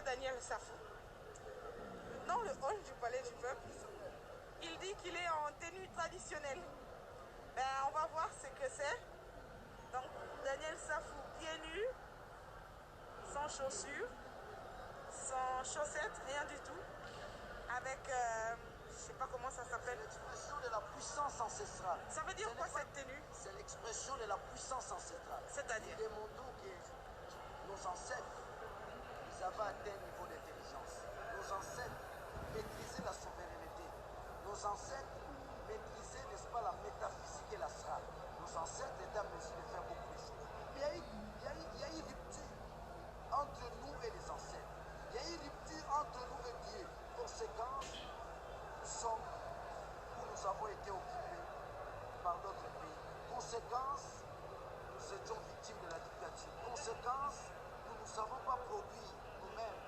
Daniel Safou, dans le hall du Palais du Peuple. Il dit qu'il est en tenue traditionnelle. Ben, on va voir ce que c'est. Donc, Daniel Safou, pieds nus, sans chaussures, sans chaussettes, rien du tout. Avec, je sais pas comment ça s'appelle. C'est l'expression de la puissance ancestrale. Ça veut dire quoi cette tenue? C'est l'expression de la puissance ancestrale. C'est-à-dire? Nous demandons que nos ancêtres, ils avaient atteint un niveau d'intelligence. Nos ancêtres maîtrisaient la souveraineté. Nos ancêtres maîtrisaient, n'est-ce pas, la métaphysique et l'astral. Nos ancêtres étaient en mesure de faire beaucoup de choses. Il y a eu une rupture entre nous et les ancêtres. Il y a eu une rupture entre nous et Dieu. Conséquence, nous sommes où nous avons été occupés par d'autres pays. Conséquence, nous étions victimes de la dictature. Conséquence, nous ne savons pas produire nous-mêmes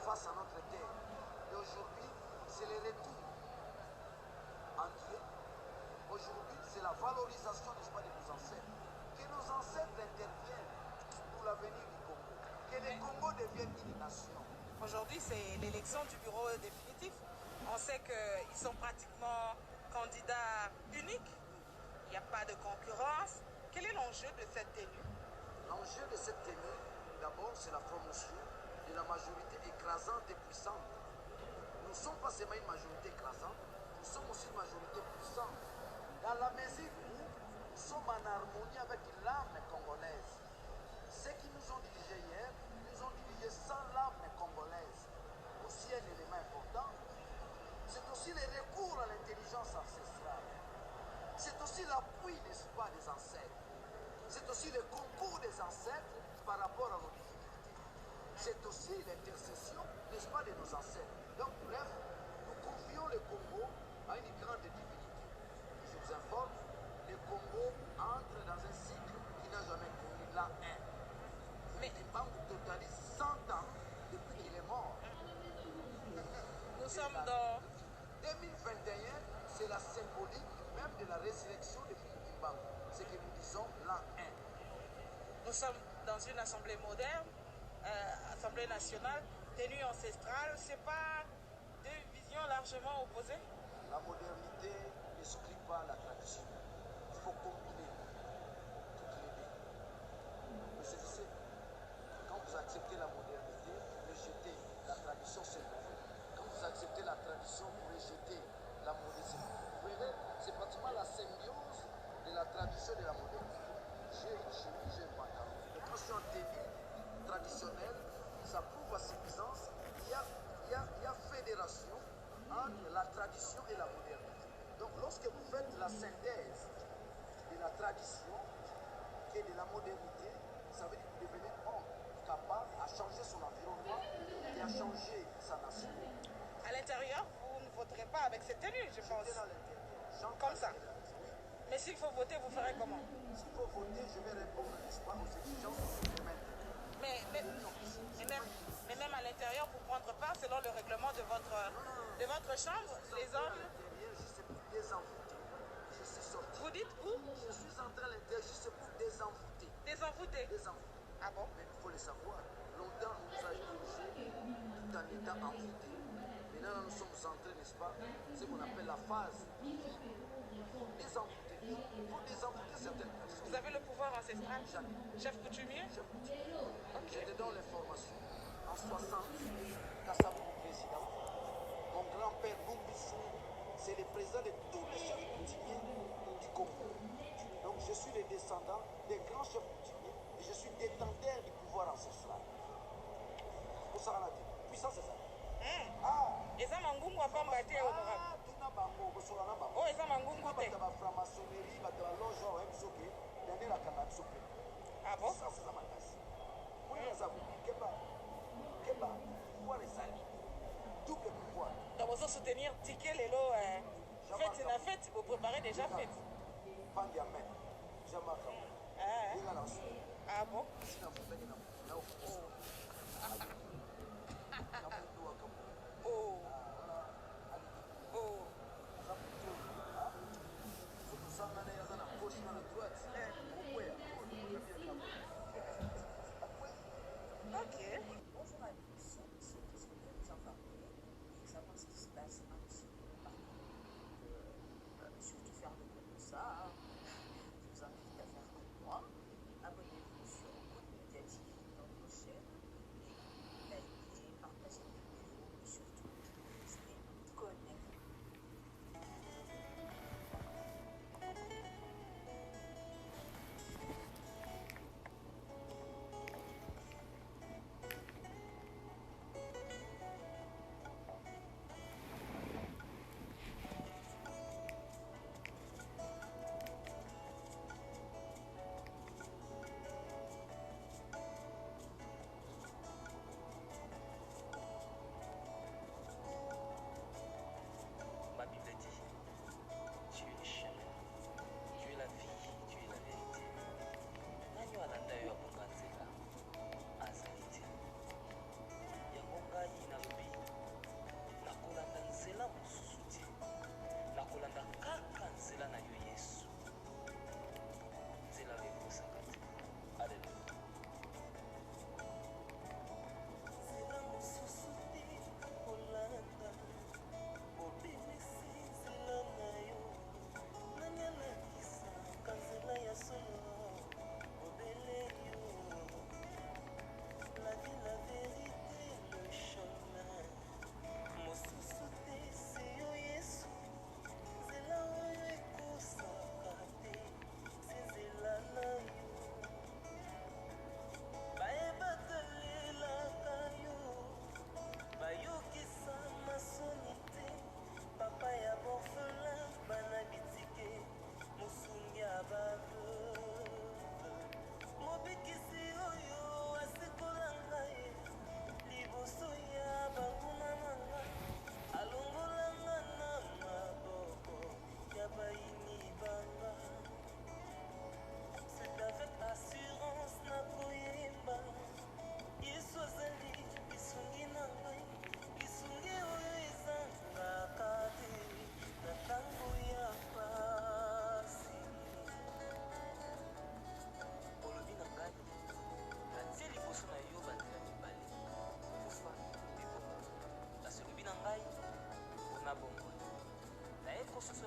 face à notre terre. Et aujourd'hui, c'est le retour en Dieu. Aujourd'hui, c'est la valorisation, n'est-ce pas, de nos ancêtres. Que nos ancêtres interviennent pour l'avenir du Congo. Que le Congo devienne une nation. Aujourd'hui, c'est l'élection du bureau définitif. On sait qu'ils sont pratiquement candidats uniques. Il n'y a pas de concurrence. Quel est l'enjeu de cette tenue? L'enjeu de cette tenue, d'abord, c'est la promotion de la majorité écrasante et puissante. Nous ne sommes pas seulement une majorité écrasante, nous sommes aussi une majorité puissante. Dans la mesure où nous sommes en harmonie avec l'âme congolaise. Ceux qui nous ont dirigés hier, nous ont dirigés sans l'âme congolaise. Aussi un élément important, c'est aussi le recours à l'intelligence ancestrale. C'est aussi l'appui, n'est-ce pas, des ancêtres. C'est aussi le concours des ancêtres par rapport à nos difficultés. C'est aussi l'intercession, n'est-ce pas, de nos ancêtres. Donc, bref, nous confions le Congo à une grande divinité. Je vous informe, le Congo entre dans un cycle qui n'a jamais connu l'an 1. Mais Mbangu totalise 100 ans depuis qu'il est mort. Nous sommes dans 2021, c'est la symbolique même de la résurrection de Philippe Mbangu. Ce que nous disons l'an 1. Nous sommes dans une assemblée moderne, assemblée nationale, tenue ancestrale. C'est pas deux visions largement opposées? La modernité n'exclut pas la tradition. Il faut combiner toutes les deux. Vous saisissez? Quand vous acceptez la modernité, vous rejetez la tradition, c'est nouveau. Quand vous acceptez la tradition, vous rejetez la modernité. Vous verrez, c'est pratiquement la symbiose de la tradition et de la modernité. J'ai une chemise, j'ai un pantalon. Et quand je suis en tenue traditionnelle, ça prouve à suffisance qu'il y a fédération entre la tradition et la modernité. Donc lorsque vous faites la synthèse de la tradition et de la modernité, ça veut dire que vous devenez homme capable à changer son environnement et à changer sa nation. À l'intérieur, vous ne voterez pas avec cette tenue, je pense. J'étais dans l'intérieur. Comme ça. Mais s'il faut voter, vous ferez comment? S'il faut voter, je vais répondre, n'est-ce pas, aux exigences de maintenant. Mais même à l'intérieur, pour prendre part, selon le règlement de votre chambre, les hommes... Je suis pour désenvoûter. Je suis sorti. Vous dites où? Je suis entré à l'intérieur, je suis pour désenvoûter. Désenvoûter. Désenvoûter. Ah bon? Mais il faut le savoir. Longtemps, on nous a dirigé tout en étant envoûté. Maintenant, nous sommes entrés, n'est-ce pas, ce qu'on appelle la phase désenvoûter. Il faut désenvoûter certaines personnes. Vous avez le pouvoir ancestral? Jamais. Chef coutumier? Chef coutumier. Ok. Je te donne l'information. En 60, Kassabou président, mon grand-père Boumbissou, c'est le président de tous les chefs coutumiers du Congo. Donc je suis le descendant des grands chefs coutumiers et je suis détenteur du pouvoir ancestral. Pour ça, on a dit, puissance c'est ça. Eza mangungu apamba te honorable. Tuna bango, bosola na bango. Oh, eza mangungu te. Bata ba franc-maçonnerie, bata ba loge wa msoke, yande la kana msoke. Ah bon? Ça c'est ça makasi. Pour les amis, keba, pouvoir les alliés. Double pouvoir. Donc vous soutenir ticket les lots. Fête na fête, vous préparez déjà fête. Pandiamen. Jamaka. Ah bon? Oh. Oh. Ok.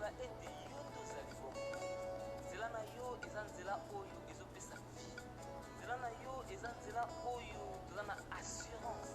komona ete yo nde ozali bongo. Nzela na yo eza nzela oyo ezopesa vie. Nzela na yo eza nzela oyo toza na assurance